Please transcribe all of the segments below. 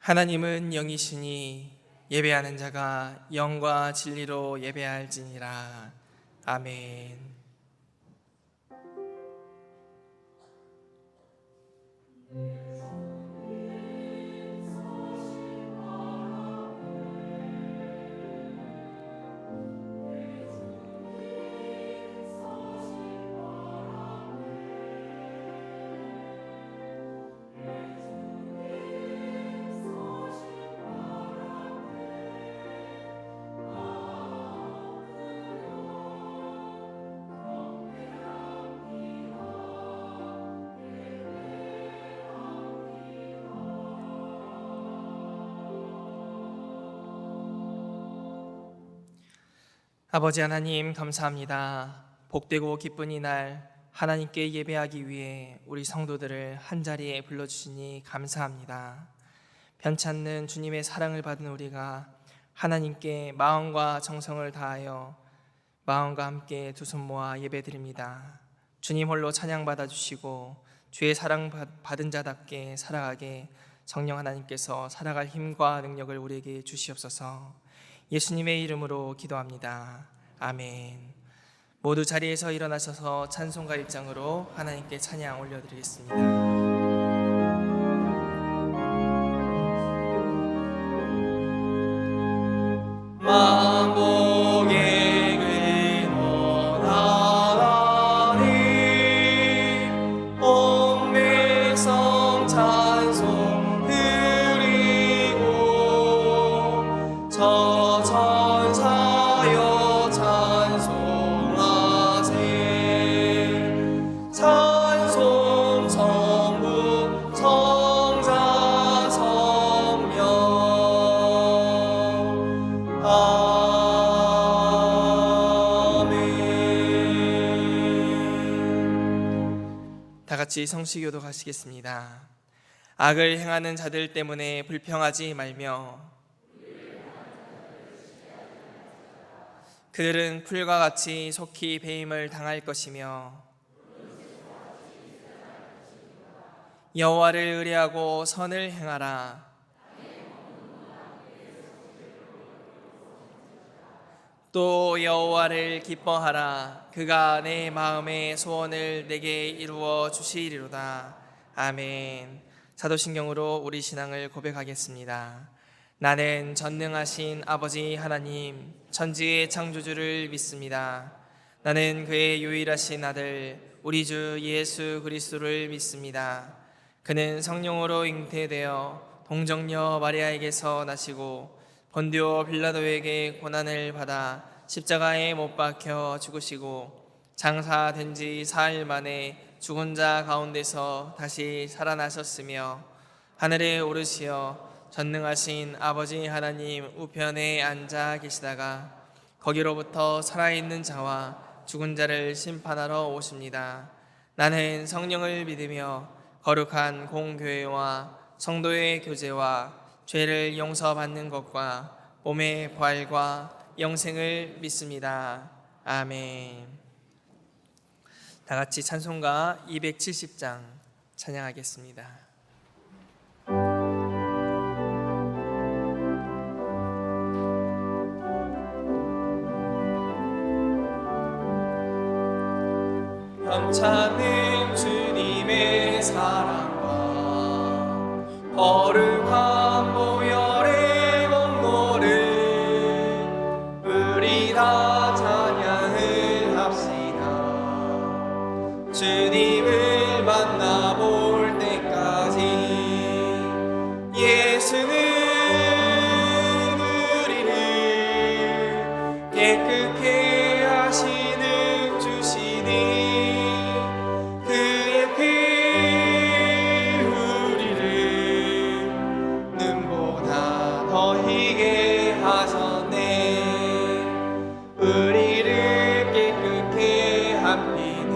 하나님은 영이시니 예배하는 자가 영과 진리로 예배할지니라. 아멘. 아버지 하나님, 감사합니다. 복되고 기쁜 이날 하나님께 예배하기 위해 우리 성도들을 한자리에 불러주시니 감사합니다. 편찮는 주님의 사랑을 받은 우리가 하나님께 마음과 정성을 다하여 마음과 함께 두 손 모아 예배드립니다. 주님 홀로 찬양 받아주시고 주의 사랑 받은 자답게 살아가게 성령 하나님께서 살아갈 힘과 능력을 우리에게 주시옵소서. 예수님의 이름으로 기도합니다. 아멘. 모두 자리에서 일어나셔서 찬송가 1장으로 하나님께 찬양 올려드리겠습니다. 만복의 근원하나님 온 백성 찬송 드리고 저 천사여 찬송하세 찬송 성부 성자 성령 다 같이 성시교도 가시겠습니다. 악을 행하는 자들 때문에 불평하지 말며 그들은 풀과 같이 속히 배임을 당할 것이며 여호와를 의뢰하고 선을 행하라. 또 여호와를 기뻐하라. 그가 내 마음의 소원을 내게 이루어 주시리로다. 아멘. 사도신경으로 우리 신앙을 고백하겠습니다. 나는 전능하신 아버지 하나님 천지의 창조주를 믿습니다. 나는 그의 유일하신 아들 우리 주 예수 그리스도를 믿습니다. 그는 성령으로 잉태되어 동정녀 마리아에게서 나시고 본디오 빌라도에게 고난을 받아 십자가에 못 박혀 죽으시고 장사된 지 4일 만에 죽은 자 가운데서 다시 살아나셨으며 하늘에 오르시어 전능하신 아버지 하나님 우편에 앉아 계시다가 거기로부터 살아있는 자와 죽은 자를 심판하러 오십니다. 나는 성령을 믿으며 거룩한 공교회와 성도의 교제와 죄를 용서받는 것과 몸의 부활과 영생을 믿습니다. 아멘. 다 같이 찬송가 270장 찬양하겠습니다. 넘치는 주님의 사랑과 거룩한 보혈의 공로를 우리 다 찬양을 합시다. 주님을 만나볼 때까지 예수는 우리를 깨끗게 하시는 주시니 우리를 깨끗게 합니는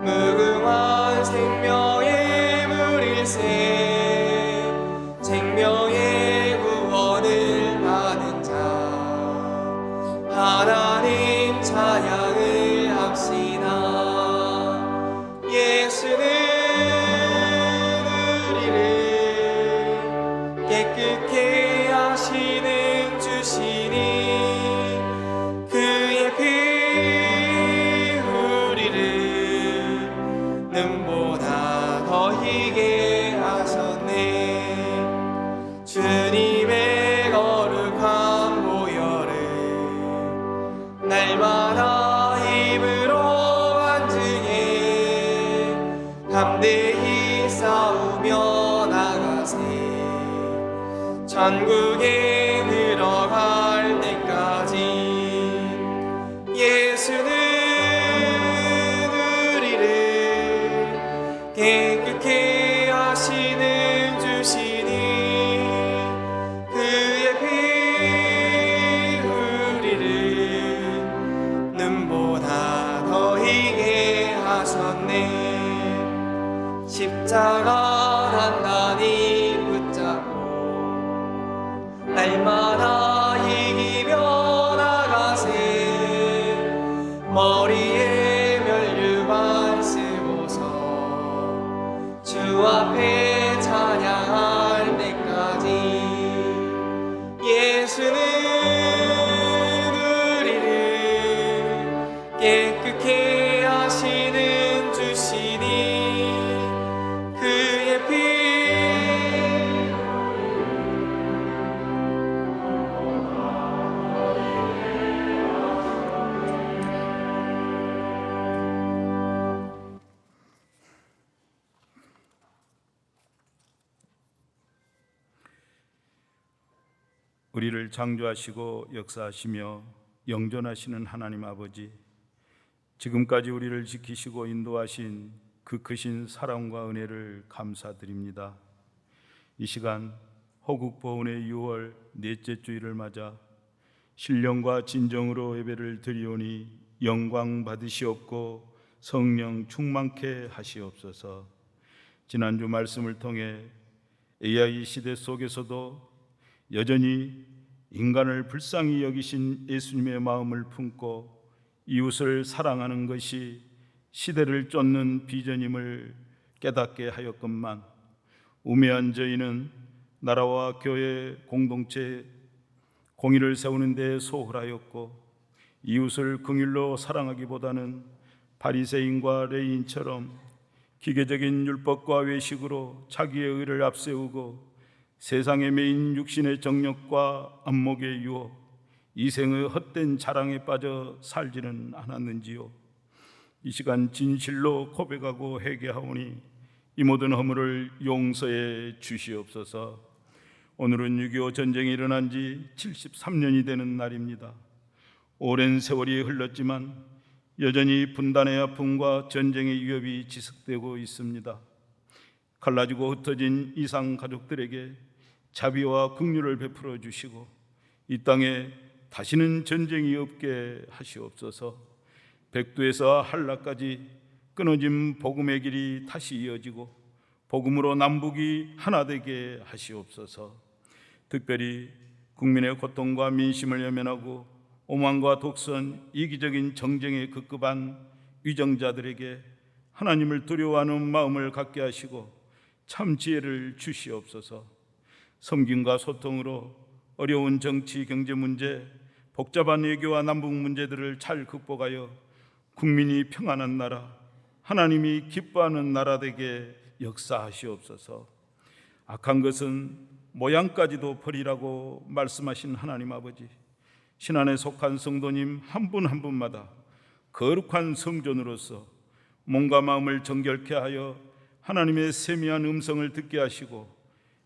무궁한 생명의 물일새 생명의 구원을 받은 자 하나님 찬양을 합시다. 예수는 우리를 깨끗게 하시는 주시니 눈보다 더 희게 하셨네. 주님의 거룩한 보혈을 날마다 입으로 간증해 담대히 싸우며 나가세. 천국에 들어갈 때까지 예수는 깨끗게 하시는 주시니 그의 피 우리를 눈보다 더 희게 하셨네. 십자가 단단히 붙잡고 날마다 이기며 나가세. 머리에 면류관 쓰고서 주 앞에 찬양 우리를 창조하시고 역사하시며 영존하시는 하나님 아버지, 지금까지 우리를 지키시고 인도하신 그 크신 사랑과 은혜를 감사드립니다. 이 시간 호국보훈의 6월 넷째 주일을 맞아 신령과 진정으로 예배를 드리오니 영광 받으시옵고 성령 충만케 하시옵소서. 지난주 말씀을 통해 AI 시대 속에서도 여전히 인간을 불쌍히 여기신 예수님의 마음을 품고 이웃을 사랑하는 것이 시대를 쫓는 비전임을 깨닫게 하였건만, 우매한 저희는 나라와 교회 공동체 공의를 세우는 데 소홀하였고, 이웃을 긍휼로 사랑하기보다는 바리새인과 레위인처럼 기계적인 율법과 외식으로 자기의 의를 앞세우고 세상에 매인 육신의 정욕과 안목의 유혹, 이생의 헛된 자랑에 빠져 살지는 않았는지요. 이 시간 진실로 고백하고 회개하오니 이 모든 허물을 용서해 주시옵소서. 오늘은 6.25 전쟁이 일어난 지 73년이 되는 날입니다. 오랜 세월이 흘렀지만 여전히 분단의 아픔과 전쟁의 위협이 지속되고 있습니다. 갈라지고 흩어진 이상 가족들에게 자비와 긍휼을 베풀어 주시고 이 땅에 다시는 전쟁이 없게 하시옵소서. 백두에서 한라까지 끊어진 복음의 길이 다시 이어지고 복음으로 남북이 하나 되게 하시옵소서. 특별히 국민의 고통과 민심을 외면하고 오만과 독선, 이기적인 정쟁에 급급한 위정자들에게 하나님을 두려워하는 마음을 갖게 하시고 참 지혜를 주시옵소서. 섬김과 소통으로 어려운 정치, 경제 문제, 복잡한 외교와 남북 문제들을 잘 극복하여 국민이 평안한 나라, 하나님이 기뻐하는 나라 되게 역사하시옵소서. 악한 것은 모양까지도 버리라고 말씀하신 하나님 아버지, 신안에 속한 성도님 한 분 한 분마다 거룩한 성전으로서 몸과 마음을 정결케 하여 하나님의 세미한 음성을 듣게 하시고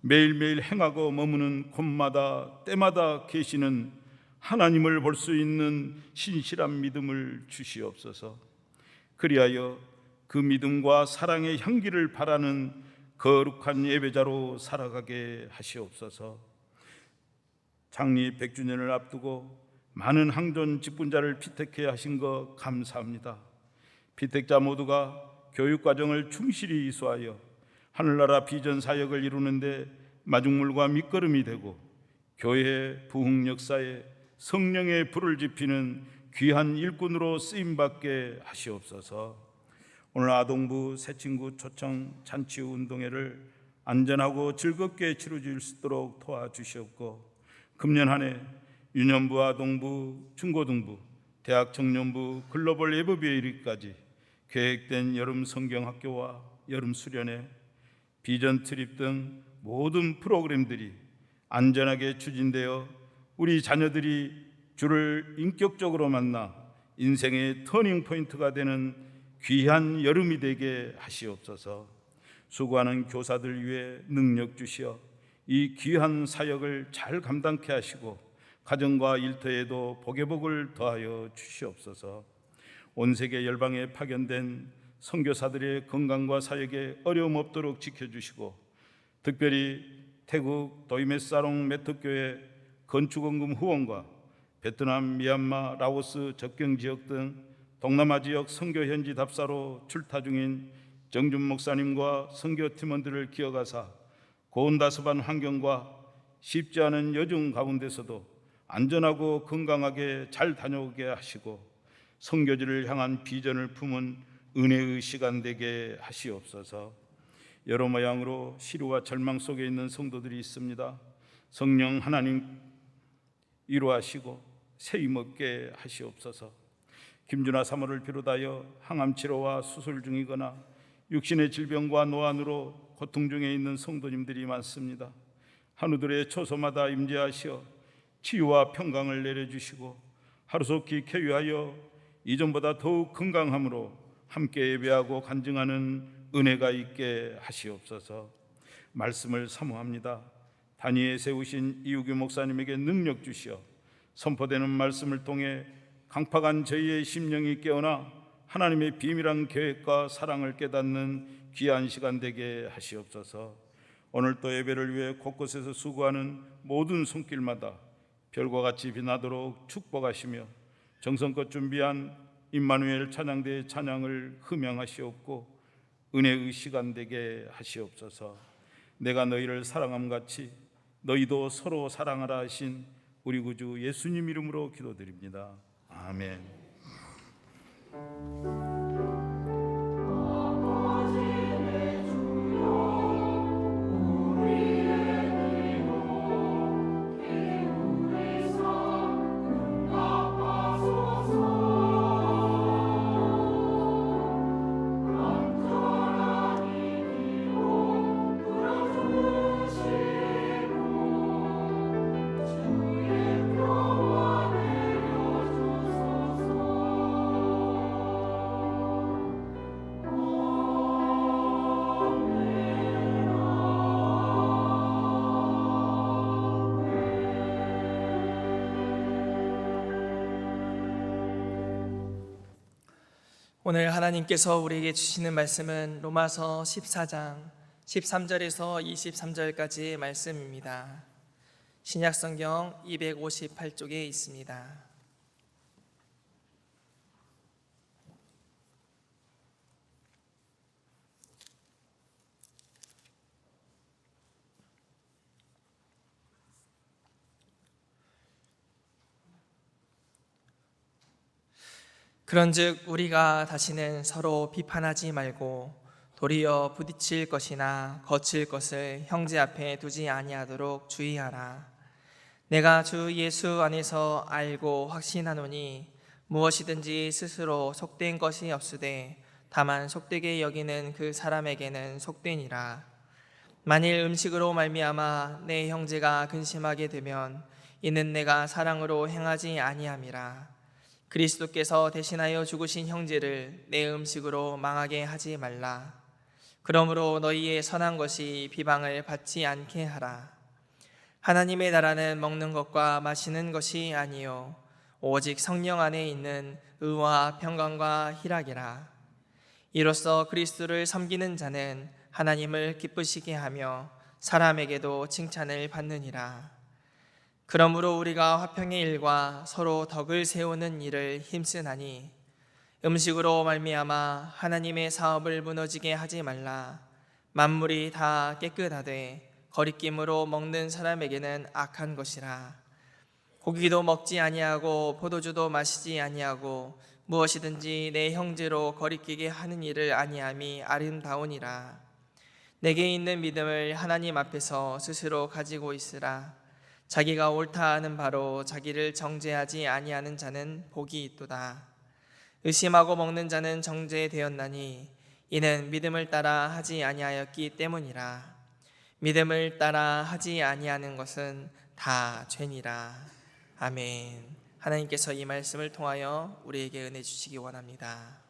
매일매일 행하고 머무는 곳마다 때마다 계시는 하나님을 볼 수 있는 신실한 믿음을 주시옵소서. 그리하여 그 믿음과 사랑의 향기를 바라는 거룩한 예배자로 살아가게 하시옵소서. 창립 100주년을 앞두고 많은 항존 직분자를 피택해 하신 것 감사합니다. 피택자 모두가 교육과정을 충실히 이수하여 하늘나라 비전 사역을 이루는데 마중물과 밑거름이 되고 교회 부흥 역사에 성령의 불을 지피는 귀한 일꾼으로 쓰임받게 하시옵소서. 오늘 아동부 새친구 초청 잔치 운동회를 안전하고 즐겁게 치러질 수 있도록 도와주시옵고, 금년 한 해 유년부, 아동부, 중고등부, 대학 청년부, 글로벌 예법위에 이르기까지 계획된 여름 성경학교와 여름 수련회, 비전 트립 등 모든 프로그램들이 안전하게 추진되어 우리 자녀들이 주를 인격적으로 만나 인생의 터닝 포인트가 되는 귀한 여름이 되게 하시옵소서. 수고하는 교사들 위해 능력 주시어 이 귀한 사역을 잘 감당케 하시고 가정과 일터에도 복의 복을 더하여 주시옵소서. 온 세계 열방에 파견된 선교사들의 건강과 사역에 어려움 없도록 지켜주시고, 특별히 태국 도이메사롱 메트교회 건축원금 후원과 베트남, 미얀마, 라오스 접경 지역 등 동남아 지역 선교 현지 답사로 출타 중인 정준 목사님과 선교 팀원들을 기억하사 고온다습한 환경과 쉽지 않은 여정 가운데서도 안전하고 건강하게 잘 다녀오게 하시고 선교지를 향한 비전을 품은 은혜의 시간 되게 하시옵소서. 여러 모양으로 시루와 절망 속에 있는 성도들이 있습니다. 성령 하나님 위로하시고 세임 얻게 하시옵소서. 김준하 사모를 비롯하여 항암 치료와 수술 중이거나 육신의 질병과 노안으로 고통 중에 있는 성도님들이 많습니다. 한우들의 초소마다 임재하시어 치유와 평강을 내려주시고 하루속히 쾌유하여 이전보다 더욱 건강함으로 함께 예배하고 간증하는 은혜가 있게 하시옵소서. 말씀을 사모합니다. 단위에 세우신 이우규 목사님에게 능력 주시어 선포되는 말씀을 통해 강팍한 저희의 심령이 깨어나 하나님의 비밀한 계획과 사랑을 깨닫는 귀한 시간 되게 하시옵소서. 오늘 또 예배를 위해 곳곳에서 수고하는 모든 손길마다 별과 같이 빛나도록 축복하시며 정성껏 준비한 임마누엘 찬양대의 찬양을 흠양하시옵고 은혜의 시간 되게 하시옵소서. 내가 너희를 사랑함 같이 너희도 서로 사랑하라 하신 우리 구주 예수님 이름으로 기도드립니다. 아멘. 오늘 하나님께서 우리에게 주시는 말씀은 로마서 14장 13절에서 23절까지의 말씀입니다. 신약성경 258쪽에 있습니다. 그런즉 우리가 다시는 서로 비판하지 말고 도리어 부딪힐 것이나 거칠 것을 형제 앞에 두지 아니하도록 주의하라. 내가 주 예수 안에서 알고 확신하노니 무엇이든지 스스로 속된 것이 없으되 다만 속되게 여기는 그 사람에게는 속되니라. 만일 음식으로 말미암아 내 형제가 근심하게 되면 이는 내가 사랑으로 행하지 아니함이라. 그리스도께서 대신하여 죽으신 형제를 내 음식으로 망하게 하지 말라. 그러므로 너희의 선한 것이 비방을 받지 않게 하라. 하나님의 나라는 먹는 것과 마시는 것이 아니요 오직 성령 안에 있는 의와 평강과 희락이라. 이로써 그리스도를 섬기는 자는 하나님을 기쁘시게 하며 사람에게도 칭찬을 받느니라. 그러므로 우리가 화평의 일과 서로 덕을 세우는 일을 힘쓰나니 음식으로 말미암아 하나님의 사업을 무너지게 하지 말라. 만물이 다 깨끗하되 거리낌으로 먹는 사람에게는 악한 것이라. 고기도 먹지 아니하고 포도주도 마시지 아니하고 무엇이든지 내 형제로 거리끼게 하는 일을 아니함이 아름다우니라. 내게 있는 믿음을 하나님 앞에서 스스로 가지고 있으라. 자기가 옳다 하는 바로 자기를 정죄하지 아니하는 자는 복이 있도다. 의심하고 먹는 자는 정죄되었나니 이는 믿음을 따라 하지 아니하였기 때문이라. 믿음을 따라 하지 아니하는 것은 다 죄니라. 아멘. 하나님께서 이 말씀을 통하여 우리에게 은혜 주시기 원합니다.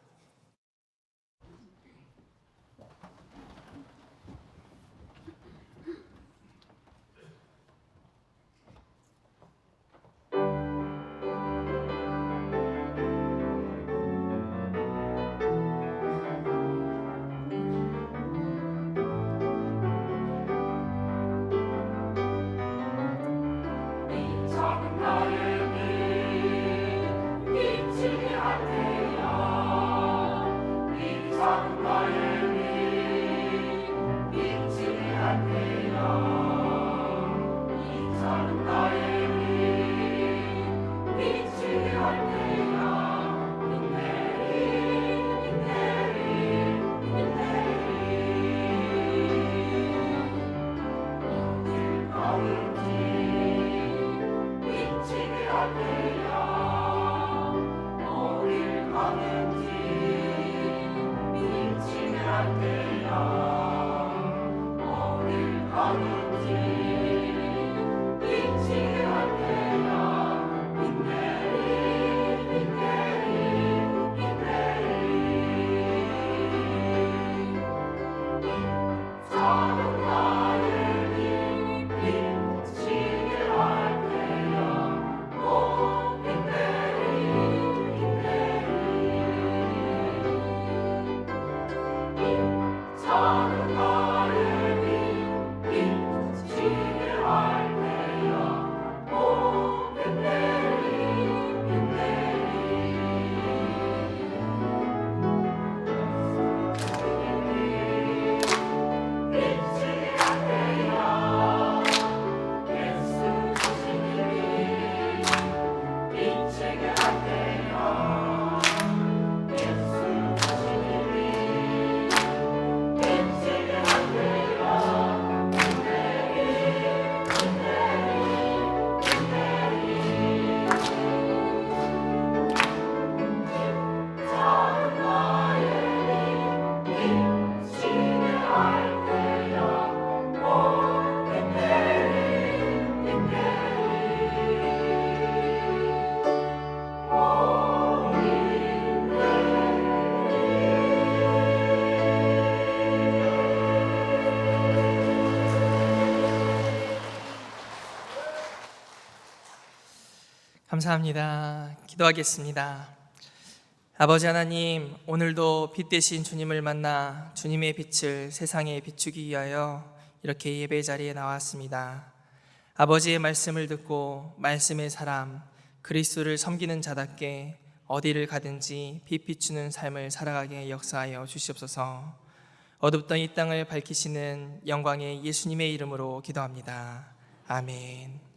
감사합니다. 기도하겠습니다. 아버지 하나님, 오늘도 빛 대신 주님을 만나 주님의 빛을 세상에 비추기 위하여 이렇게 예배 자리에 나왔습니다. 아버지의 말씀을 듣고 말씀의 사람, 그리스도를 섬기는 자답게 어디를 가든지 빛 비추는 삶을 살아가게 역사하여 주시옵소서. 어둡던 이 땅을 밝히시는 영광의 예수님의 이름으로 기도합니다. 아멘.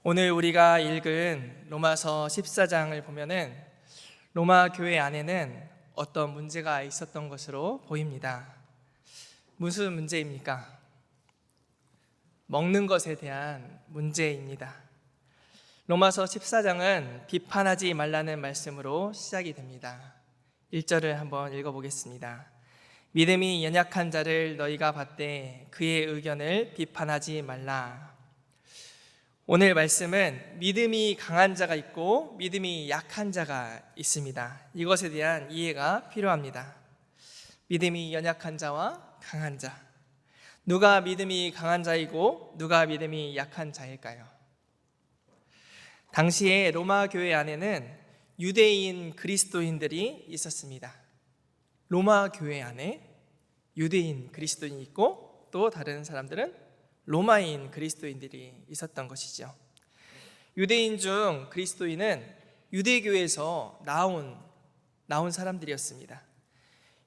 오늘 우리가 읽은 로마서 14장을 보면은 로마 교회 안에는 어떤 문제가 있었던 것으로 보입니다. 무슨 문제입니까? 먹는 것에 대한 문제입니다. 로마서 14장은 비판하지 말라는 말씀으로 시작이 됩니다. 1절을 한번 읽어보겠습니다. 믿음이 연약한 자를 너희가 받되 그의 의견을 비판하지 말라. 오늘 말씀은 믿음이 강한 자가 있고 믿음이 약한 자가 있습니다. 이것에 대한 이해가 필요합니다. 믿음이 연약한 자와 강한 자, 누가 믿음이 강한 자이고 누가 믿음이 약한 자일까요? 당시에 로마 교회 안에는 유대인 그리스도인들이 있었습니다. 로마 교회 안에 유대인 그리스도인이 있고 또 다른 사람들은 로마인 그리스도인들이 있었던 것이죠. 유대인 중 그리스도인은 유대교에서 나온 사람들이었습니다.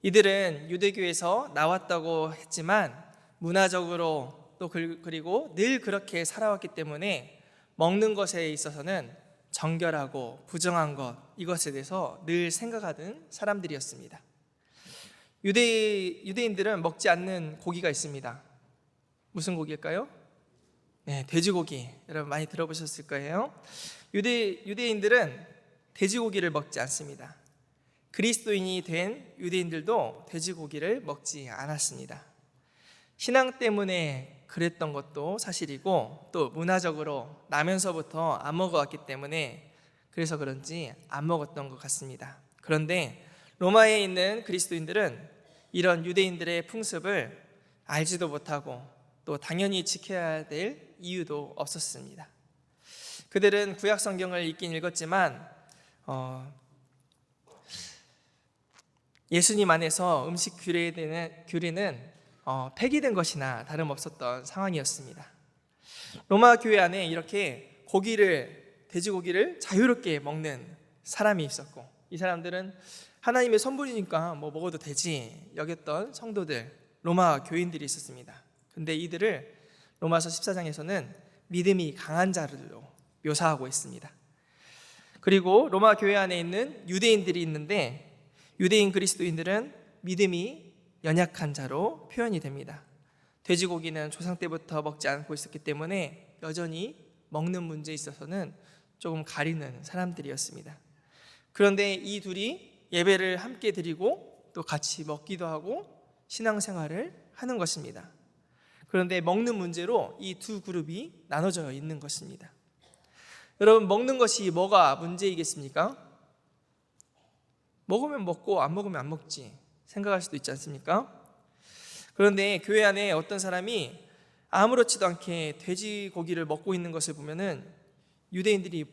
이들은 유대교에서 나왔다고 했지만 문화적으로 또 그리고 늘 그렇게 살아왔기 때문에 먹는 것에 있어서는 정결하고 부정한 것, 이것에 대해서 늘 생각하던 사람들이었습니다. 유대인들은 먹지 않는 고기가 있습니다. 무슨 고기일까요? 네, 돼지고기. 여러분 많이 들어보셨을 거예요. 유대인들은 돼지고기를 먹지 않습니다. 그리스도인이 된 유대인들도 돼지고기를 먹지 않았습니다. 신앙 때문에 그랬던 것도 사실이고 또 문화적으로 나면서부터 안 먹어왔기 때문에 그래서 그런지 안 먹었던 것 같습니다. 그런데 로마에 있는 그리스도인들은 이런 유대인들의 풍습을 알지도 못하고 또 당연히 지켜야 될 이유도 없었습니다. 그들은 구약 성경을 읽긴 읽었지만 예수님 안에서 음식 규례는 폐기된 것이나 다름없었던 상황이었습니다. 로마 교회 안에 이렇게 돼지고기를 자유롭게 먹는 사람이 있었고, 이 사람들은 하나님의 선물이니까 뭐 먹어도 되지 여겼던 성도들, 로마 교인들이 있었습니다. 근데 이들을 로마서 14장에서는 믿음이 강한 자들로 묘사하고 있습니다. 그리고 로마 교회 안에 있는 유대인들이 있는데 유대인 그리스도인들은 믿음이 연약한 자로 표현이 됩니다. 돼지고기는 조상 때부터 먹지 않고 있었기 때문에 여전히 먹는 문제에 있어서는 조금 가리는 사람들이었습니다. 그런데 이 둘이 예배를 함께 드리고 또 같이 먹기도 하고 신앙생활을 하는 것입니다. 그런데 먹는 문제로 이 두 그룹이 나눠져 있는 것입니다. 여러분, 먹는 것이 뭐가 문제이겠습니까? 먹으면 먹고 안 먹으면 안 먹지 생각할 수도 있지 않습니까? 그런데 교회 안에 어떤 사람이 아무렇지도 않게 돼지고기를 먹고 있는 것을 보면은 유대인들이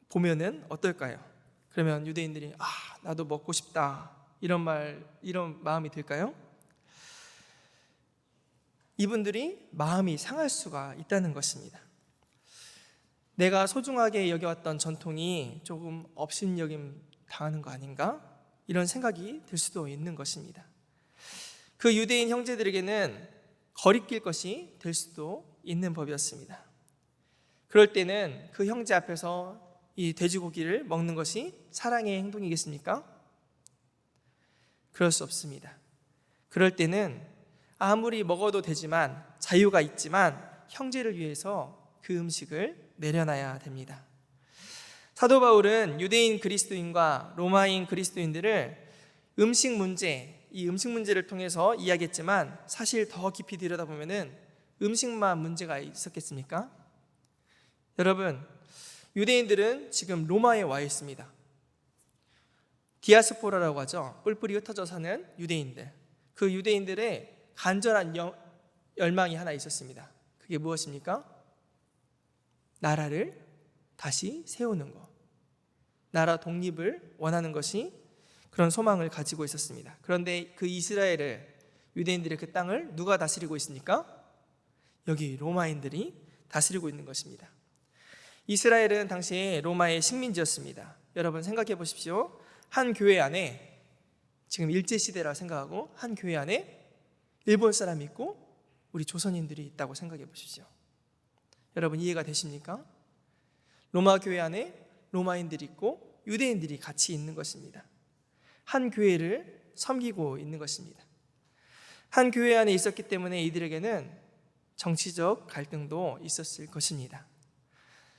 보면은 어떨까요? 그러면 유대인들이 나도 먹고 싶다 이런 마음이 들까요? 이분들이 마음이 상할 수가 있다는 것입니다. 내가 소중하게 여겨왔던 전통이 조금 업신여김 당하는 거 아닌가? 이런 생각이 들 수도 있는 것입니다. 그 유대인 형제들에게는 거리낄 것이 될 수도 있는 법이었습니다. 그럴 때는 그 형제 앞에서 이 돼지고기를 먹는 것이 사랑의 행동이겠습니까? 그럴 수 없습니다. 그럴 때는 아무리 먹어도 되지만 자유가 있지만 형제를 위해서 그 음식을 내려놔야 됩니다. 사도 바울은 유대인 그리스도인과 로마인 그리스도인들을 음식 문제를 통해서 이야기했지만 사실 더 깊이 들여다보면 음식만 문제가 있었겠습니까? 여러분, 유대인들은 지금 로마에 와 있습니다. 디아스포라라고 하죠. 뿔뿔이 흩어져 사는 유대인들. 그 유대인들의 간절한 열망이 하나 있었습니다. 그게 무엇입니까? 나라를 다시 세우는 것, 나라 독립을 원하는 것이 그런 소망을 가지고 있었습니다. 그런데 그 이스라엘을, 유대인들의 그 땅을 누가 다스리고 있습니까? 여기 로마인들이 다스리고 있는 것입니다. 이스라엘은 당시에 로마의 식민지였습니다. 여러분 생각해 보십시오. 한 교회 안에, 지금 일제시대라 생각하고 한 교회 안에 일본 사람이 있고 우리 조선인들이 있다고 생각해 보십시오. 여러분 이해가 되십니까? 로마 교회 안에 로마인들이 있고 유대인들이 같이 있는 것입니다. 한 교회를 섬기고 있는 것입니다. 한 교회 안에 있었기 때문에 이들에게는 정치적 갈등도 있었을 것입니다.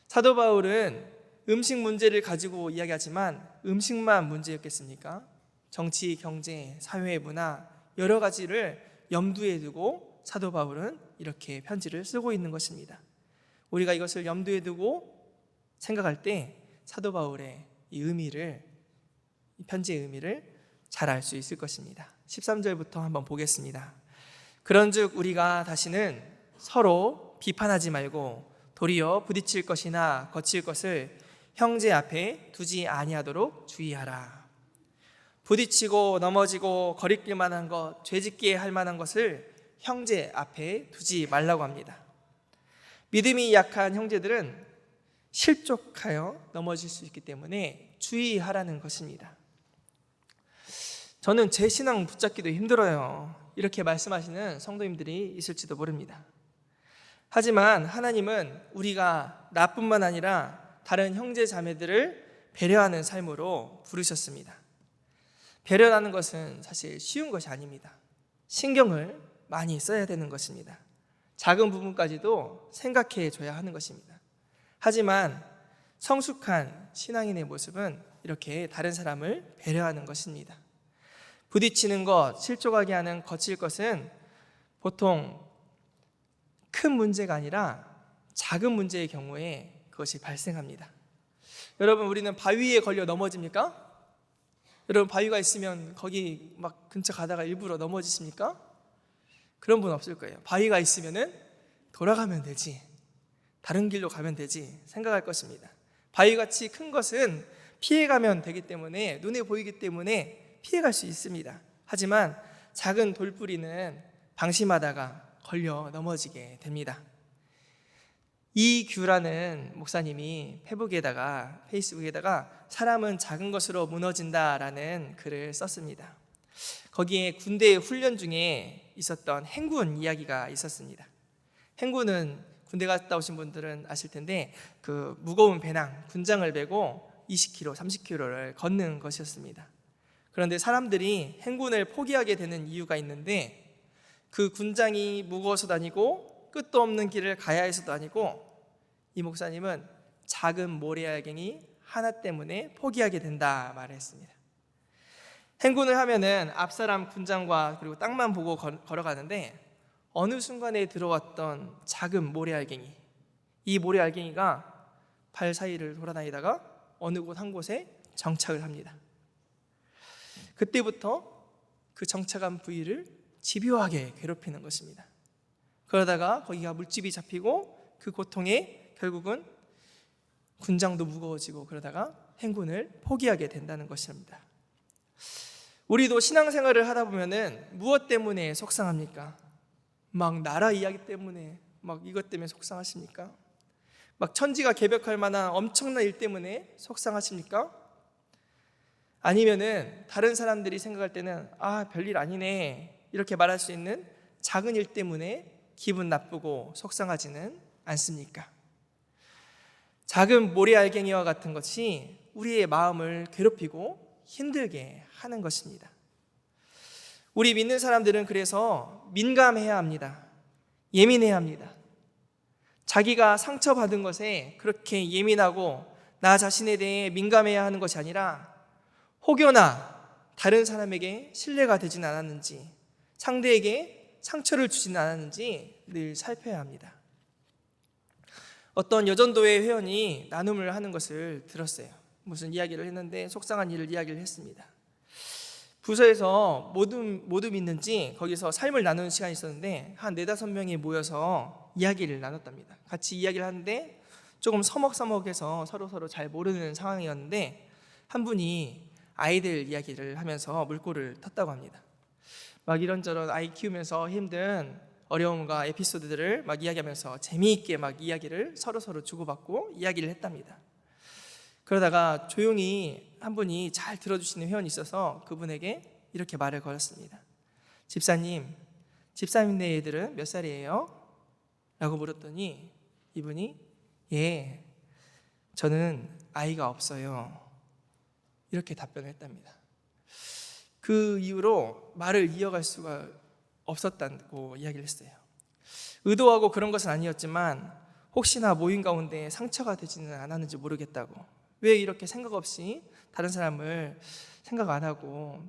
사도 바울은 음식 문제를 가지고 이야기하지만 음식만 문제였겠습니까? 정치, 경제, 사회, 문화 여러 가지를 염두에 두고 사도 바울은 이렇게 편지를 쓰고 있는 것입니다. 우리가 이것을 염두에 두고 생각할 때 사도 바울의 이 의미를, 이 편지의 의미를 잘 알 수 있을 것입니다. 13절부터 한번 보겠습니다. 그런즉 우리가 다시는 서로 비판하지 말고 도리어 부딪힐 것이나 거칠 것을 형제 앞에 두지 아니하도록 주의하라. 부딪히고 넘어지고 거리낄 만한 것, 죄짓게 할 만한 것을 형제 앞에 두지 말라고 합니다. 믿음이 약한 형제들은 실족하여 넘어질 수 있기 때문에 주의하라는 것입니다. 저는 제 신앙 붙잡기도 힘들어요. 이렇게 말씀하시는 성도님들이 있을지도 모릅니다. 하지만 하나님은 우리가 나뿐만 아니라 다른 형제 자매들을 배려하는 삶으로 부르셨습니다. 배려하는 것은 사실 쉬운 것이 아닙니다. 신경을 많이 써야 되는 것입니다. 작은 부분까지도 생각해 줘야 하는 것입니다. 하지만 성숙한 신앙인의 모습은 이렇게 다른 사람을 배려하는 것입니다. 부딪히는 것, 실족하게 하는 거칠 것은 보통 큰 문제가 아니라 작은 문제의 경우에 그것이 발생합니다. 여러분, 우리는 바위에 걸려 넘어집니까? 여러분, 바위가 있으면 거기 막 근처 가다가 일부러 넘어지십니까? 그런 분 없을 거예요. 바위가 있으면은 돌아가면 되지, 다른 길로 가면 되지 생각할 것입니다. 바위같이 큰 것은 피해가면 되기 때문에, 눈에 보이기 때문에 피해갈 수 있습니다. 하지만 작은 돌뿌리는 방심하다가 걸려 넘어지게 됩니다. 이규라는 목사님이 페이스북에다가 사람은 작은 것으로 무너진다라는 글을 썼습니다. 거기에 군대 훈련 중에 있었던 행군 이야기가 있었습니다. 행군은 군대 갔다 오신 분들은 아실 텐데 그 무거운 배낭, 군장을 메고 20km, 30km를 걷는 것이었습니다. 그런데 사람들이 행군을 포기하게 되는 이유가 있는데, 그 군장이 무거워서도 아니고 끝도 없는 길을 가야 해서도 아니고, 이 목사님은 작은 모래알갱이 하나 때문에 포기하게 된다 말을 했습니다. 행군을 하면은 앞사람 군장과 그리고 땅만 보고 걸어가는데, 어느 순간에 들어왔던 작은 모래알갱이, 이 모래알갱이가 발 사이를 돌아다니다가 어느 곳 한 곳에 정착을 합니다. 그때부터 그 정착한 부위를 집요하게 괴롭히는 것입니다. 그러다가 거기가 물집이 잡히고 그 고통에 결국은 군장도 무거워지고, 그러다가 행군을 포기하게 된다는 것입니다. 우리도 신앙생활을 하다 보면은 무엇 때문에 속상합니까? 막 나라 이야기 때문에, 막 이것 때문에 속상하십니까? 막 천지가 개벽할 만한 엄청난 일 때문에 속상하십니까? 아니면은 다른 사람들이 생각할 때는 별일 아니네 이렇게 말할 수 있는 작은 일 때문에 기분 나쁘고 속상하지는 않습니까? 작은 모래알갱이와 같은 것이 우리의 마음을 괴롭히고 힘들게 하는 것입니다. 우리 믿는 사람들은 그래서 민감해야 합니다. 예민해야 합니다. 자기가 상처받은 것에 그렇게 예민하고 나 자신에 대해 민감해야 하는 것이 아니라, 혹여나 다른 사람에게 신뢰가 되진 않았는지, 상대에게 상처를 주진 않았는지 늘 살펴야 합니다. 어떤 여전도회 회원이 나눔을 하는 것을 들었어요. 무슨 이야기를 했는데 속상한 일을 이야기를 했습니다. 부서에서 모두 믿는지 거기서 삶을 나누는 시간이 있었는데 한 4-5명이 모여서 이야기를 나눴답니다. 같이 이야기를 하는데 조금 서먹서먹해서 서로 잘 모르는 상황이었는데 한 분이 아이들 이야기를 하면서 물꼬를 텄다고 합니다. 막 이런저런 아이 키우면서 힘든 어려움과 에피소드들을 막 이야기하면서 재미있게 막 이야기를 서로 주고받고 이야기를 했답니다. 그러다가 조용히 한 분이 잘 들어주시는 회원이 있어서 그분에게 이렇게 말을 걸었습니다. 집사님 네 애들은 몇 살이에요? 라고 물었더니 이분이 예, 저는 아이가 없어요. 이렇게 답변을 했답니다. 그 이후로 말을 이어갈 수가 없었다고 이야기를 했어요. 의도하고 그런 것은 아니었지만 혹시나 모임 가운데 상처가 되지는 않았는지 모르겠다고, 왜 이렇게 생각 없이 다른 사람을 생각 안 하고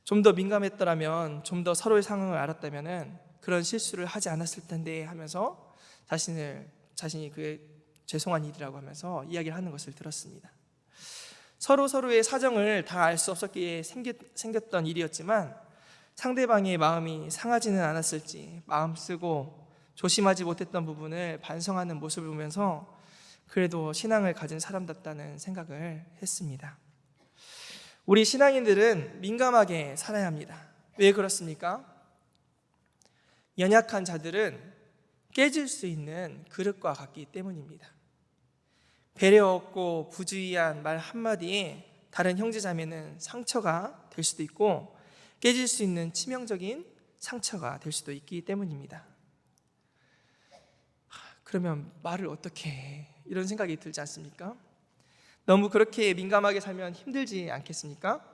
좀 더 민감했더라면, 좀 더 서로의 상황을 알았다면 그런 실수를 하지 않았을 텐데 하면서 자신이 그게 죄송한 일이라고 하면서 이야기를 하는 것을 들었습니다. 서로의 사정을 다 알 수 없었기에 생겼던 일이었지만 상대방의 마음이 상하지는 않았을지 마음 쓰고 조심하지 못했던 부분을 반성하는 모습을 보면서 그래도 신앙을 가진 사람답다는 생각을 했습니다. 우리 신앙인들은 민감하게 살아야 합니다. 왜 그렇습니까? 연약한 자들은 깨질 수 있는 그릇과 같기 때문입니다. 배려 없고 부주의한 말 한마디에 다른 형제자매는 상처가 될 수도 있고 깨질 수 있는 치명적인 상처가 될 수도 있기 때문입니다. 그러면 말을 어떻게 해? 이런 생각이 들지 않습니까? 너무 그렇게 민감하게 살면 힘들지 않겠습니까?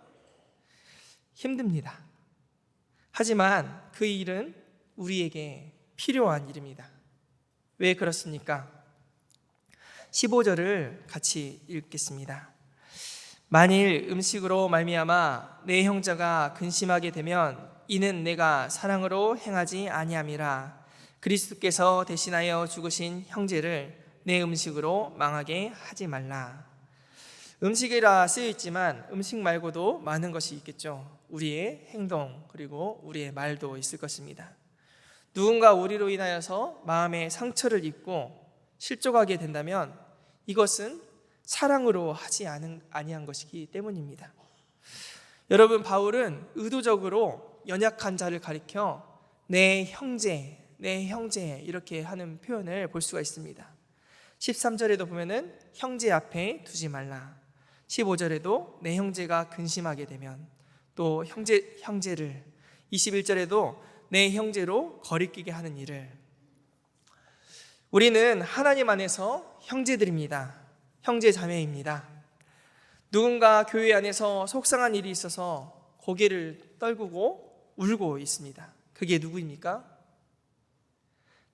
힘듭니다. 하지만 그 일은 우리에게 필요한 일입니다. 왜 그렇습니까? 15절을 같이 읽겠습니다. 만일 음식으로 말미암아 내 형제가 근심하게 되면 이는 내가 사랑으로 행하지 아니함이라. 그리스도께서 대신하여 죽으신 형제를 내 음식으로 망하게 하지 말라. 음식이라 쓰여 있지만 음식 말고도 많은 것이 있겠죠. 우리의 행동 그리고 우리의 말도 있을 것입니다. 누군가 우리로 인하여서 마음에 상처를 입고 실족하게 된다면 이것은 사랑으로 하지 아니한 것이기 때문입니다. 여러분, 바울은 의도적으로 연약한 자를 가리켜 내 형제 이렇게 하는 표현을 볼 수가 있습니다. 13절에도 보면은 형제 앞에 두지 말라. 15절에도 내 형제가 근심하게 되면, 또 형제를 21절에도 내 형제로 거리끼게 하는 일을. 우리는 하나님 안에서 형제들입니다. 형제 자매입니다. 누군가 교회 안에서 속상한 일이 있어서 고개를 떨구고 울고 있습니다. 그게 누구입니까?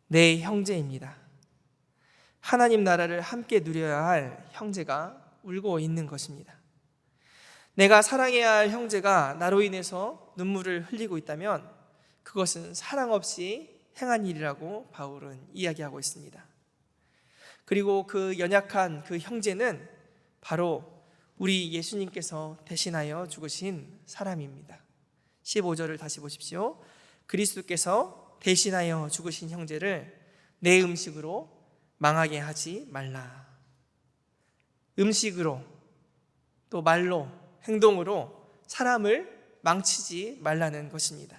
내 형제입니다. 하나님 나라를 함께 누려야 할 형제가 울고 있는 것입니다. 내가 사랑해야 할 형제가 나로 인해서 눈물을 흘리고 있다면 그것은 사랑 없이 행한 일이라고 바울은 이야기하고 있습니다. 그리고 그 연약한 그 형제는 바로 우리 예수님께서 대신하여 죽으신 사람입니다. 15절을 다시 보십시오. 그리스도께서 대신하여 죽으신 형제를 내 음식으로 망하게 하지 말라. 음식으로, 또 말로, 행동으로 사람을 망치지 말라는 것입니다.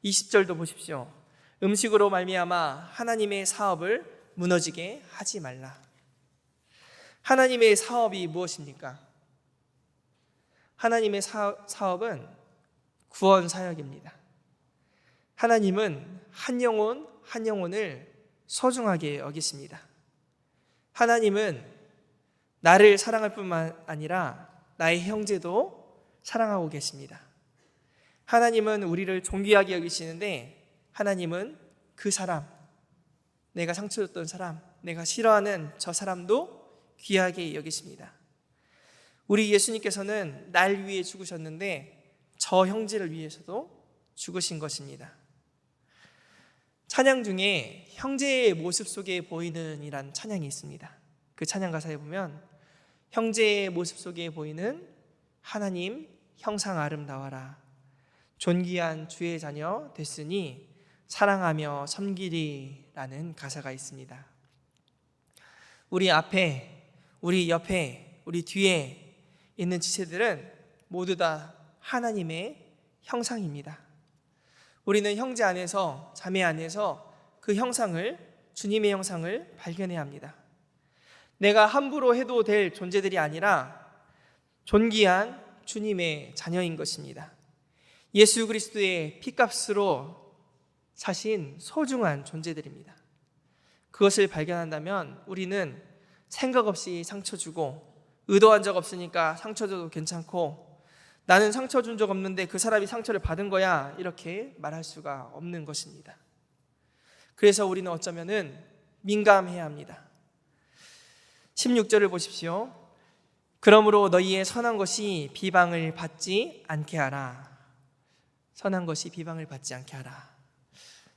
20절도 보십시오. 음식으로 말미암아 하나님의 사업을 무너지게 하지 말라. 하나님의 사업이 무엇입니까? 하나님의 사업은 구원 사역입니다. 하나님은 한 영혼을 소중하게 여기십니다. 하나님은 나를 사랑할 뿐만 아니라 나의 형제도 사랑하고 계십니다. 하나님은 우리를 존귀하게 여기시는데 하나님은 그 사람, 내가 상처줬던 사람, 내가 싫어하는 저 사람도 귀하게 여기십니다. 우리 예수님께서는 날 위해 죽으셨는데 저 형제를 위해서도 죽으신 것입니다. 찬양 중에 형제의 모습 속에 보이는 이란 찬양이 있습니다. 그 찬양 가사에 보면 형제의 모습 속에 보이는 하나님 형상 아름다워라. 존귀한 주의 자녀 됐으니 사랑하며 섬기리라는 가사가 있습니다. 우리 앞에, 우리 옆에, 우리 뒤에 있는 지체들은 모두 다 하나님의 형상입니다. 우리는 형제 안에서, 자매 안에서 그 형상을, 주님의 형상을 발견해야 합니다. 내가 함부로 해도 될 존재들이 아니라 존귀한 주님의 자녀인 것입니다. 예수 그리스도의 피값으로 사신 소중한 존재들입니다. 그것을 발견한다면 우리는 생각 없이 상처 주고, 의도한 적 없으니까 상처 줘도 괜찮고, 나는 상처 준 적 없는데 그 사람이 상처를 받은 거야, 이렇게 말할 수가 없는 것입니다. 그래서 우리는 어쩌면은 민감해야 합니다. 16절을 보십시오. 그러므로 너희의 선한 것이 비방을 받지 않게 하라. 선한 것이 비방을 받지 않게 하라.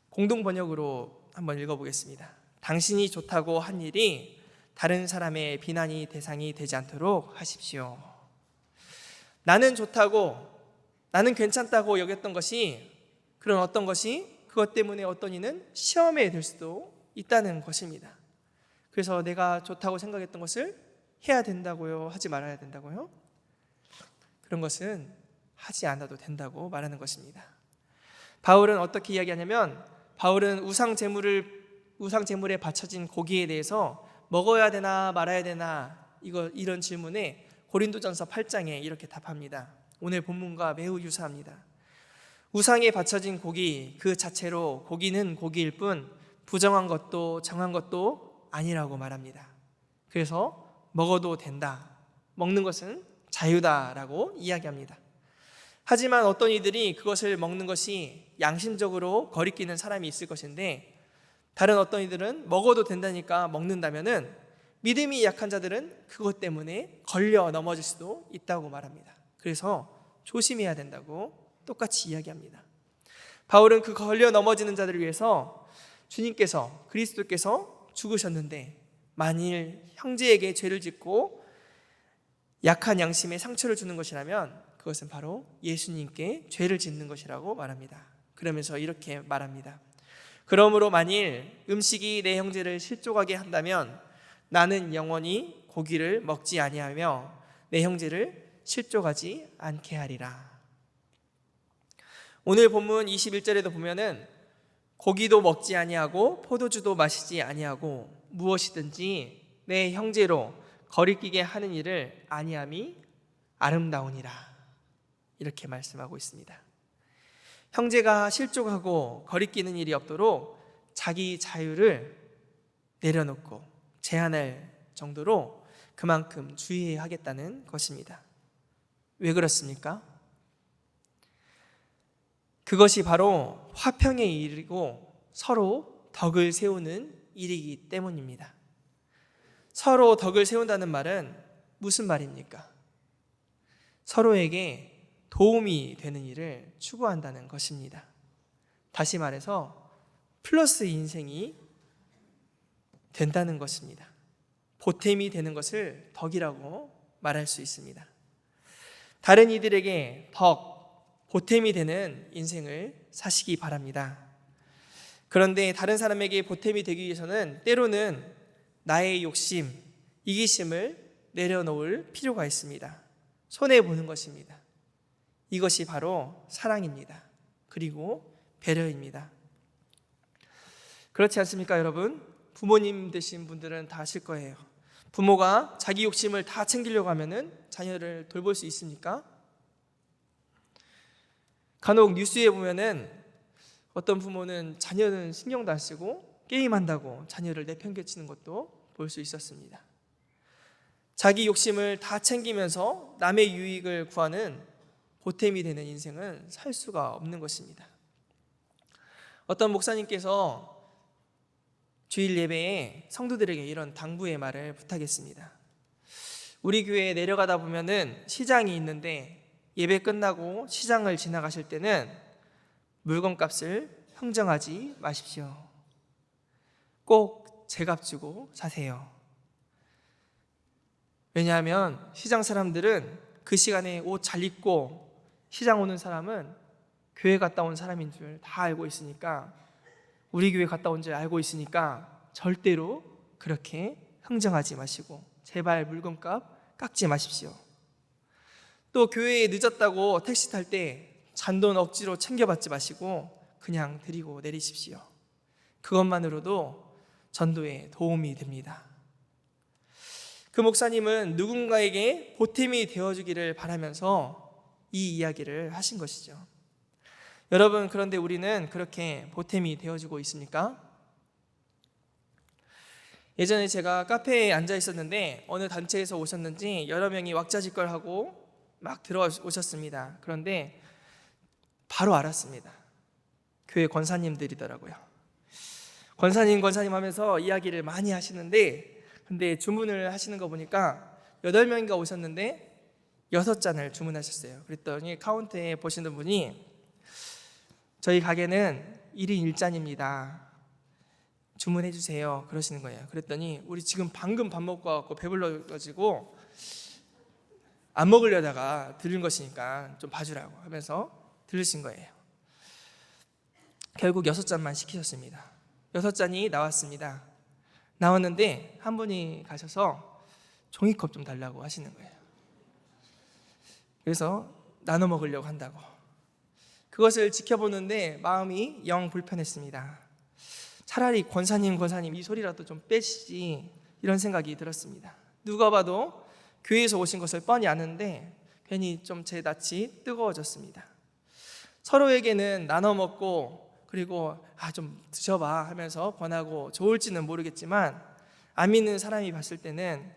공동 번역으로 한번 읽어보겠습니다. 당신이 좋다고 한 일이 다른 사람의 비난이 대상이 되지 않도록 하십시오. 나는 좋다고, 나는 괜찮다고 여겼던 것이, 그런 어떤 것이 그것 때문에 어떤 이는 시험에 들 수도 있다는 것입니다. 그래서 내가 좋다고 생각했던 것을 해야 된다고요? 하지 말아야 된다고요? 그런 것은 하지 않아도 된다고 말하는 것입니다. 바울은 어떻게 이야기하냐면, 바울은 우상 제물에 바쳐진 고기에 대해서 먹어야 되나 말아야 되나 이런 질문에 고린도전서 8장에 이렇게 답합니다. 오늘 본문과 매우 유사합니다. 우상에 바쳐진 고기 그 자체로 고기는 고기일 뿐 부정한 것도 정한 것도 아니라고 말합니다. 그래서 먹어도 된다, 먹는 것은 자유다라고 이야기합니다. 하지만 어떤 이들이 그것을 먹는 것이 양심적으로 거리끼는 사람이 있을 것인데, 다른 어떤 이들은 먹어도 된다니까 먹는다면은 믿음이 약한 자들은 그것 때문에 걸려 넘어질 수도 있다고 말합니다. 그래서 조심해야 된다고 똑같이 이야기합니다. 바울은 그 걸려 넘어지는 자들을 위해서 주님께서, 그리스도께서 죽으셨는데, 만일 형제에게 죄를 짓고 약한 양심에 상처를 주는 것이라면 그것은 바로 예수님께 죄를 짓는 것이라고 말합니다. 그러면서 이렇게 말합니다. 그러므로 만일 음식이 내 형제를 실족하게 한다면 나는 영원히 고기를 먹지 아니하며 내 형제를 실족하지 않게 하리라. 오늘 본문 21절에도 보면은 고기도 먹지 아니하고 포도주도 마시지 아니하고 무엇이든지 내 형제로 거리끼게 하는 일을 아니함이 아름다우니라, 이렇게 말씀하고 있습니다. 형제가 실족하고 거리끼는 일이 없도록 자기 자유를 내려놓고 제한할 정도로 그만큼 주의해야 하겠다는 것입니다. 왜 그렇습니까? 그것이 바로 화평의 일이고 서로 덕을 세우는 일이기 때문입니다. 서로 덕을 세운다는 말은 무슨 말입니까? 서로에게 도움이 되는 일을 추구한다는 것입니다. 다시 말해서 플러스 인생이 된다는 것입니다. 보탬이 되는 것을 덕이라고 말할 수 있습니다. 다른 이들에게 덕, 보탬이 되는 인생을 사시기 바랍니다. 그런데 다른 사람에게 보탬이 되기 위해서는 때로는 나의 욕심, 이기심을 내려놓을 필요가 있습니다. 손해보는 것입니다. 이것이 바로 사랑입니다. 그리고 배려입니다. 그렇지 않습니까, 여러분? 부모님 되신 분들은 다 아실 거예요. 부모가 자기 욕심을 다 챙기려고 하면은 자녀를 돌볼 수 있습니까? 간혹 뉴스에 보면은 어떤 부모는 자녀는 신경도 안 쓰고 게임한다고 자녀를 내팽개치는 것도 볼 수 있었습니다. 자기 욕심을 다 챙기면서 남의 유익을 구하는 보탬이 되는 인생은 살 수가 없는 것입니다. 어떤 목사님께서 주일 예배에 성도들에게 이런 당부의 말을 부탁했습니다. 우리 교회에 내려가다 보면은 시장이 있는데 예배 끝나고 시장을 지나가실 때는 물건값을 흥정하지 마십시오. 꼭 제값 주고 사세요. 왜냐하면 시장 사람들은 그 시간에 옷 잘 입고 시장 오는 사람은 교회 갔다 온 사람인 줄 다 알고 있으니까, 우리 교회 갔다 온 줄 알고 있으니까 절대로 그렇게 흥정하지 마시고 제발 물건값 깎지 마십시오. 또 교회에 늦었다고 택시 탈 때 잔돈 억지로 챙겨받지 마시고 그냥 드리고 내리십시오. 그것만으로도 전도에 도움이 됩니다. 그 목사님은 누군가에게 보탬이 되어주기를 바라면서 이 이야기를 하신 것이죠. 여러분, 그런데 우리는 그렇게 보탬이 되어주고 있습니까? 예전에 제가 카페에 앉아 있었는데 어느 단체에서 오셨는지 여러 명이 왁자지껄하고 막 들어오셨습니다. 그런데 바로 알았습니다. 교회 권사님들이더라고요. 권사님 하면서 이야기를 많이 하시는데, 근데 주문을 하시는 거 보니까 8명인가 오셨는데 6잔을 주문하셨어요. 그랬더니 카운터에 보시는 분이 저희 가게는 1인 1잔입니다. 주문해 주세요. 그러시는 거예요. 그랬더니 우리 지금 방금 밥 먹고 와서 배불러가지고 안 먹으려다가 들은 것이니까 좀 봐주라고 하면서 들으신 거예요. 결국 6잔만 시키셨습니다. 6잔이 나왔습니다. 나왔는데 한 분이 가셔서 종이컵 좀 달라고 하시는 거예요. 그래서 나눠 먹으려고 한다고. 그것을 지켜보는데 마음이 영 불편했습니다. 차라리 권사님 이 소리라도 좀 빼시지, 이런 생각이 들었습니다. 누가 봐도 교회에서 오신 것을 뻔히 아는데 괜히 좀 제 낯이 뜨거워졌습니다. 서로에게는 나눠 먹고 그리고 좀 드셔봐 하면서 권하고 좋을지는 모르겠지만, 안 믿는 사람이 봤을 때는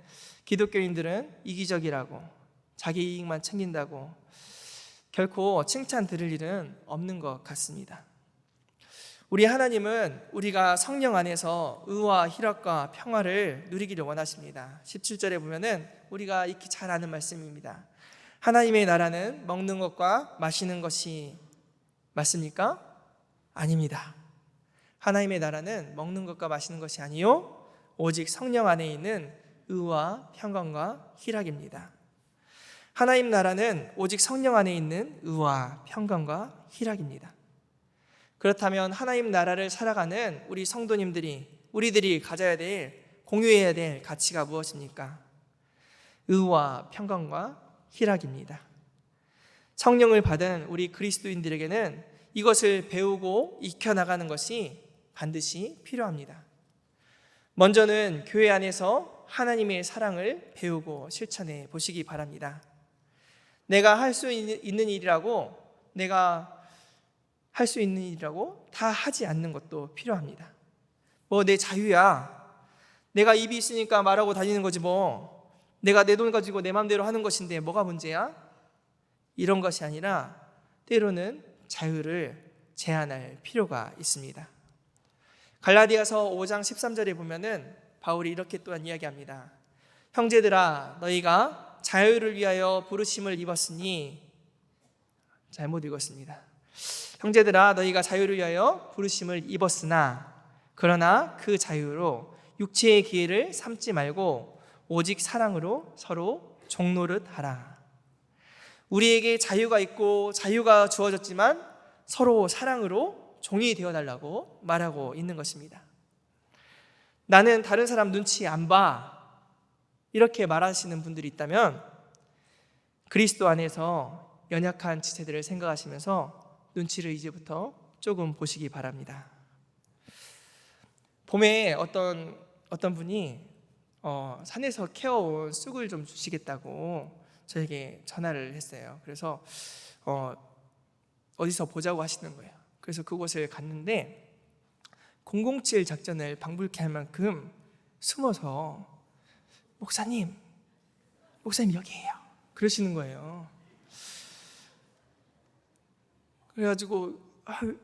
기독교인들은 이기적이라고 자기 이익만 챙긴다고 결코 칭찬 들을 일은 없는 것 같습니다. 우리 하나님은 우리가 성령 안에서 의와 희락과 평화를 누리기를 원하십니다. 17절에 보면은 우리가 익히 잘 아는 말씀입니다. 하나님의 나라는 먹는 것과 마시는 것이 맞습니까? 아닙니다. 하나님의 나라는 먹는 것과 마시는 것이 아니요 오직 성령 안에 있는 의와 평강과 희락입니다. 하나님 나라는 오직 성령 안에 있는 의와 평강과 희락입니다. 그렇다면 하나님 나라를 살아가는 우리 우리들이 가져야 될, 공유해야 될 가치가 무엇입니까? 의와 평강과 희락입니다. 성령을 받은 우리 그리스도인들에게는 이것을 배우고 익혀나가는 것이 반드시 필요합니다. 먼저는 교회 안에서 하나님의 사랑을 배우고 실천해 보시기 바랍니다. 내가 할 수 있는 일이라고 다 하지 않는 것도 필요합니다. 내 자유야. 내가 입이 있으니까 말하고 다니는 거지 뭐. 내가 내 돈 가지고 내 마음대로 하는 것인데 뭐가 문제야? 이런 것이 아니라 때로는 자유를 제한할 필요가 있습니다. 갈라디아서 5장 13절에 보면은 바울이 이렇게 또한 이야기합니다. 형제들아, 너희가 자유를 위하여 부르심을 입었으니, 잘못 읽었습니다. 형제들아, 너희가 자유를 위하여 부르심을 입었으나 그러나 그 자유로 육체의 기회를 삼지 말고 오직 사랑으로 서로 종노릇 하라. 우리에게 자유가 있고 자유가 주어졌지만 서로 사랑으로 종이 되어달라고 말하고 있는 것입니다. 나는 다른 사람 눈치 안 봐, 이렇게 말하시는 분들이 있다면 그리스도 안에서 연약한 지체들을 생각하시면서 눈치를 이제부터 조금 보시기 바랍니다. 봄에 어떤 분이 산에서 캐어온 쑥을 좀 주시겠다고 저에게 전화를 했어요. 그래서 어디서 보자고 하시는 거예요. 그래서 그곳을 갔는데 007 작전을 방불케 할 만큼 숨어서 목사님 여기에요, 그러시는 거예요. 그래가지고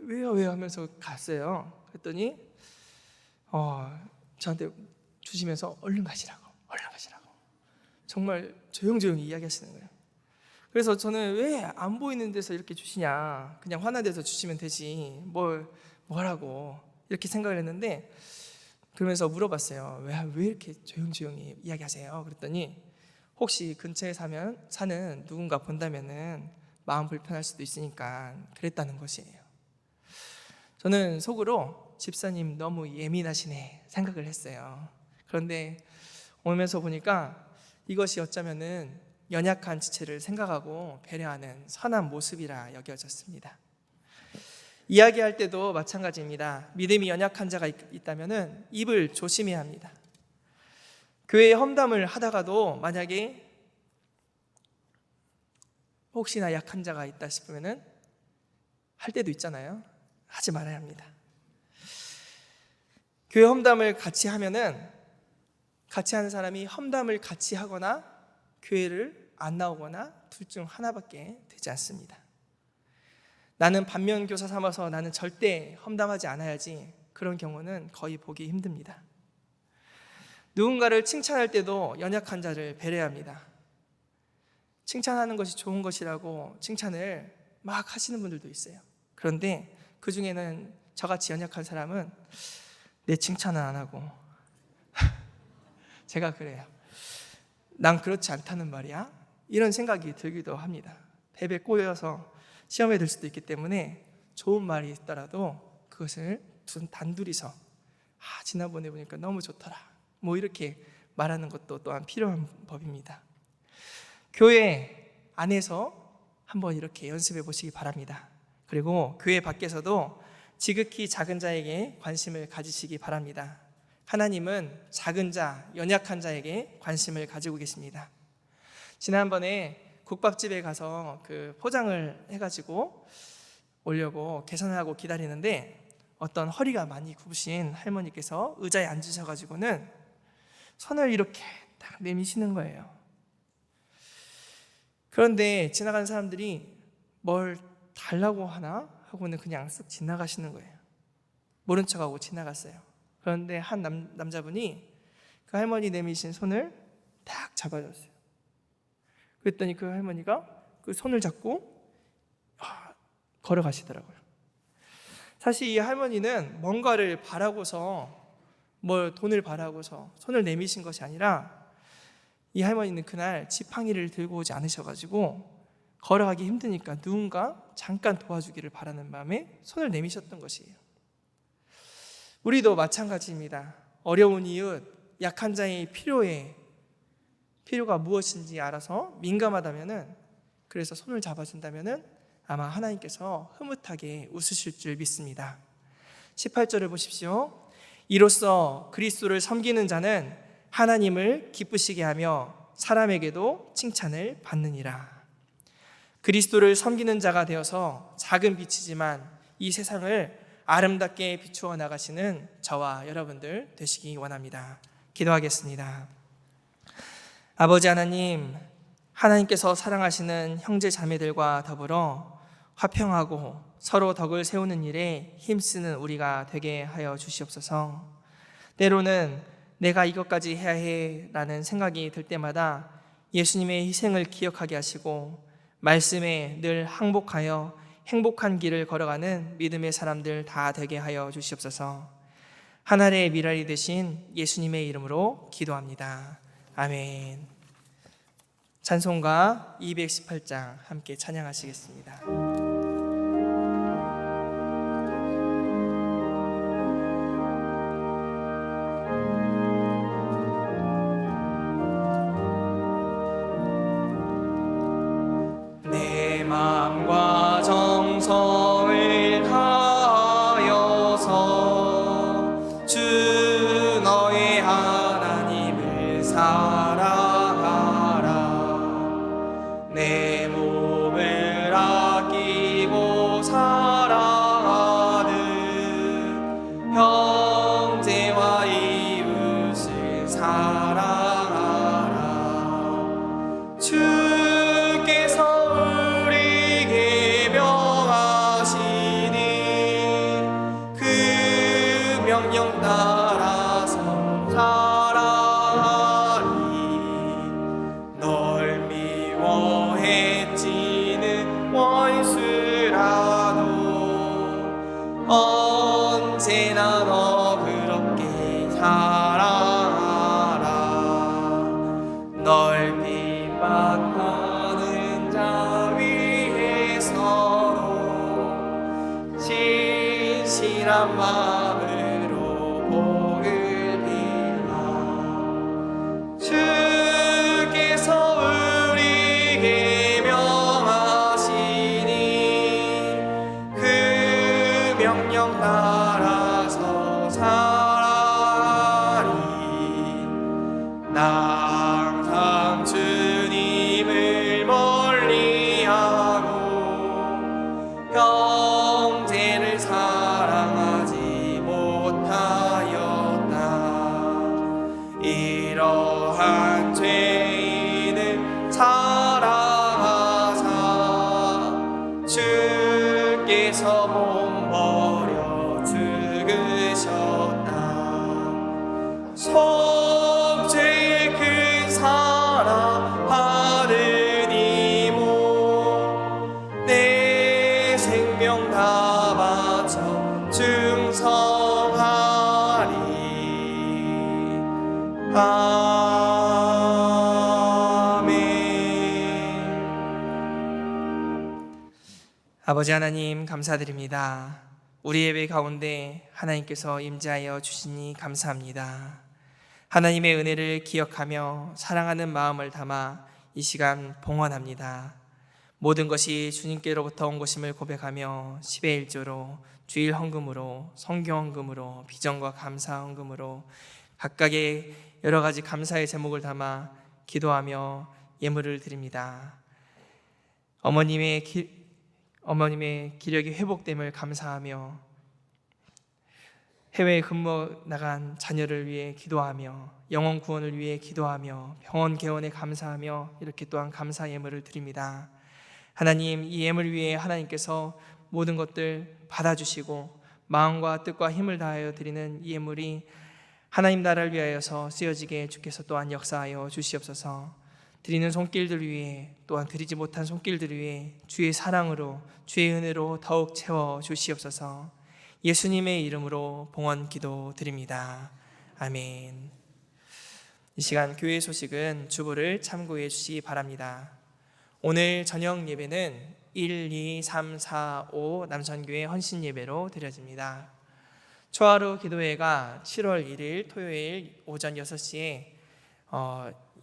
왜요 하면서 갔어요. 그랬더니 저한테 주시면서 얼른 가시라고 정말 조용조용히 이야기하시는 거예요. 그래서 저는 왜 안 보이는 데서 이렇게 주시냐, 그냥 환한 데서 주시면 되지 뭐라고 이렇게 생각을 했는데, 그러면서 물어봤어요. 왜 이렇게 조용조용히 이야기하세요? 그랬더니 혹시 근처에 사는 누군가 본다면은 마음 불편할 수도 있으니까 그랬다는 것이에요. 저는 속으로 집사님 너무 예민하시네 생각을 했어요. 그런데 오면서 보니까 이것이 어쩌면은 연약한 지체를 생각하고 배려하는 선한 모습이라 여겨졌습니다. 이야기할 때도 마찬가지입니다. 믿음이 연약한 자가 있다면은 입을 조심해야 합니다. 교회에 험담을 하다가도 만약에 혹시나 약한 자가 있다 싶으면은 할 때도 있잖아요. 하지 말아야 합니다. 교회 험담을 같이 하면은 같이 하는 사람이 험담을 같이 하거나 교회를 안 나오거나 둘 중 하나밖에 되지 않습니다. 나는 반면교사 삼아서 나는 절대 험담하지 않아야지, 그런 경우는 거의 보기 힘듭니다. 누군가를 칭찬할 때도 연약한 자를 배려해야 합니다. 칭찬하는 것이 좋은 것이라고 칭찬을 막 하시는 분들도 있어요. 그런데 그 중에는 저같이 연약한 사람은 내 칭찬은 안 하고 제가 그래요. 난 그렇지 않다는 말이야? 이런 생각이 들기도 합니다. 배 꼬여서 시험에 들 수도 있기 때문에 좋은 말이 있더라도 그것을 단둘이서 지난번에 보니까 너무 좋더라, 뭐 이렇게 말하는 것도 또한 필요한 법입니다. 교회 안에서 한번 이렇게 연습해 보시기 바랍니다. 그리고 교회 밖에서도 지극히 작은 자에게 관심을 가지시기 바랍니다. 하나님은 작은 자, 연약한 자에게 관심을 가지고 계십니다. 지난번에 국밥집에 가서 그 포장을 해가지고 오려고 계산을 하고 기다리는데 어떤 허리가 많이 굽으신 할머니께서 의자에 앉으셔가지고는 손을 이렇게 딱 내미시는 거예요. 그런데 지나가는 사람들이 뭘 달라고 하나 하고는 그냥 쓱 지나가시는 거예요. 모른 척하고 지나갔어요. 그런데 한 남자분이 그 할머니 내미신 손을 딱 잡아줬어요. 그랬더니 그 할머니가 그 손을 잡고 걸어가시더라고요. 사실 이 할머니는 뭔가를 바라고서, 뭘 돈을 바라고서 손을 내미신 것이 아니라 이 할머니는 그날 지팡이를 들고 오지 않으셔가지고 걸어가기 힘드니까 누군가 잠깐 도와주기를 바라는 마음에 손을 내미셨던 것이에요. 우리도 마찬가지입니다. 어려운 이웃, 약한 자의 필요가 무엇인지 알아서 민감하다면은, 그래서 손을 잡아준다면은 아마 하나님께서 흐뭇하게 웃으실 줄 믿습니다. 18절을 보십시오. 이로써 그리스도를 섬기는 자는 하나님을 기쁘시게 하며 사람에게도 칭찬을 받느니라. 그리스도를 섬기는 자가 되어서 작은 빛이지만 이 세상을 아름답게 비추어 나가시는 저와 여러분들 되시기 원합니다. 기도하겠습니다. 아버지 하나님, 하나님께서 사랑하시는 형제 자매들과 더불어 화평하고 서로 덕을 세우는 일에 힘쓰는 우리가 되게 하여 주시옵소서. 때로는 내가 이것까지 해야 해 라는 생각이 들 때마다 예수님의 희생을 기억하게 하시고 말씀에 늘 항복하여 행복한 길을 걸어가는 믿음의 사람들 다 되게 하여 주시옵소서. 하늘의 미랄이 되신 예수님의 이름으로 기도합니다. 아멘. 찬송가 218장 함께 찬양하시겠습니다. 내 마음과 정성을 다하여서 주 너의 하나님을 사랑하라. 내 몸을 아끼고 사랑하는 형제와 이웃을 사랑하라. 주께서 우리에게 명하시니 그 명령 따라서 살아가리. 널 미워해지는 원수라도 언제나 너 그렇게 사랑하라. 널 핍박하는 자 위에서도 진실한 마음으로 복을 빌라. 아버지 하나님 감사드립니다. 우리 예배 가운데 하나님께서 임재하여 주시니 감사합니다. 하나님의 은혜를 기억하며 사랑하는 마음을 담아 이 시간 봉헌합니다. 모든 것이 주님께로부터 온 것임을 고백하며 10의 1조로 주일 헌금으로 성경 헌금으로 비전과 감사 헌금으로 각각의 여러 가지 감사의 제목을 담아 기도하며 예물을 드립니다. 어머님의 기력이 회복됨을 감사하며 해외에 근무 나간 자녀를 위해 기도하며 영혼 구원을 위해 기도하며 병원 개원에 감사하며 이렇게 또한 감사 예물을 드립니다. 하나님, 이 예물 위에 하나님께서 모든 것들 받아주시고 마음과 뜻과 힘을 다하여 드리는 이 예물이 하나님 나라를 위하여서 쓰여지게 주께서 또한 역사하여 주시옵소서. 드리는 손길들 위에 또한 드리지 못한 손길들 위에 주의 사랑으로 주의 은혜로 더욱 채워 주시옵소서. 예수님의 이름으로 봉헌 기도 드립니다. 아멘. 이 시간 교회 소식은 주보를 참고해 주시기 바랍니다. 오늘 저녁 예배는 1, 2, 3, 4, 5 남선교회 헌신 예배로 드려집니다. 초하루 기도회가 7월 1일 토요일 오전 6시에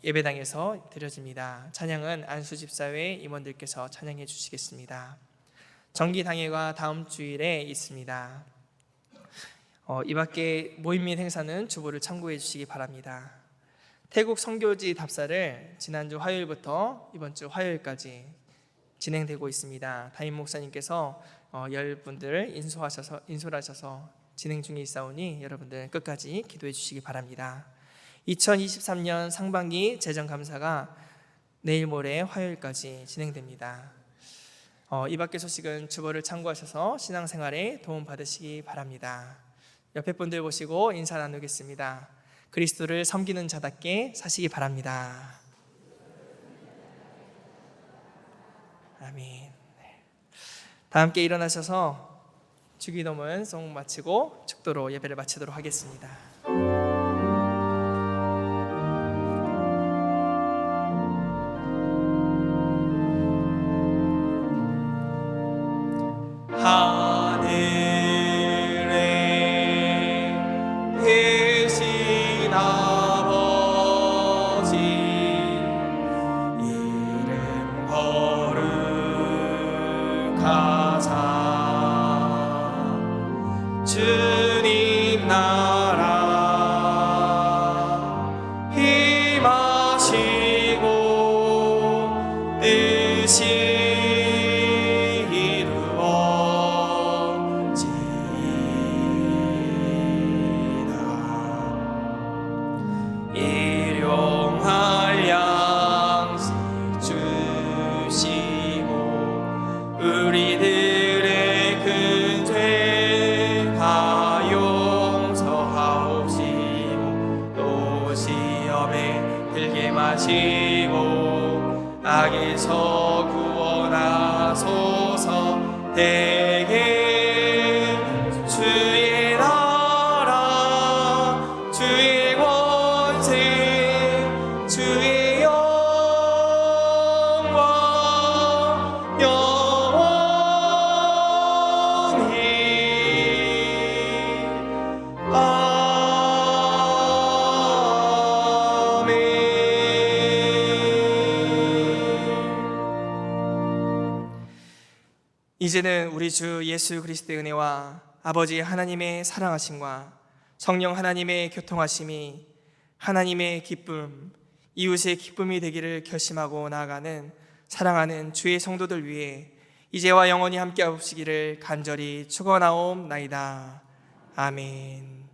예배당에서 드려집니다. 찬양은 안수집사회 임원들께서 찬양해 주시겠습니다. 정기당회가 다음 주일에 있습니다. 이 밖에 모임 및 행사는 주보를 참고해 주시기 바랍니다. 태국 선교지 답사를 지난주 화요일부터 이번 주 화요일까지 진행되고 있습니다. 담임 목사님께서 여러분들을 인솔하셔서 진행 중에 있사오니 여러분들 끝까지 기도해 주시기 바랍니다. 2023년 상반기 재정감사가 내일 모레 화요일까지 진행됩니다. 이 밖의 소식은 주보를 참고하셔서 신앙생활에 도움 받으시기 바랍니다. 옆에 분들 보시고 인사 나누겠습니다. 그리스도를 섬기는 자답게 사시기 바랍니다. 아멘. 다 함께 일어나셔서 주기도문 송 마치고 축도로 예배를 마치도록 하겠습니다. 주님 나라 힘하시고 뜻이 이루어지이다. 일용할 양식 주시고 우리들의 큰 죄 들게 마시고 악에서 구원하소서. 대개 주의 나라 주의 권세 주의 영광 영원히 이제는 우리 주 예수 그리스도의 은혜와 아버지 하나님의 사랑하심과 성령 하나님의 교통하심이 하나님의 기쁨, 이웃의 기쁨이 되기를 결심하고 나아가는 사랑하는 주의 성도들 위해 이제와 영원히 함께 하시기를 간절히 축원하옵나이다. 아멘.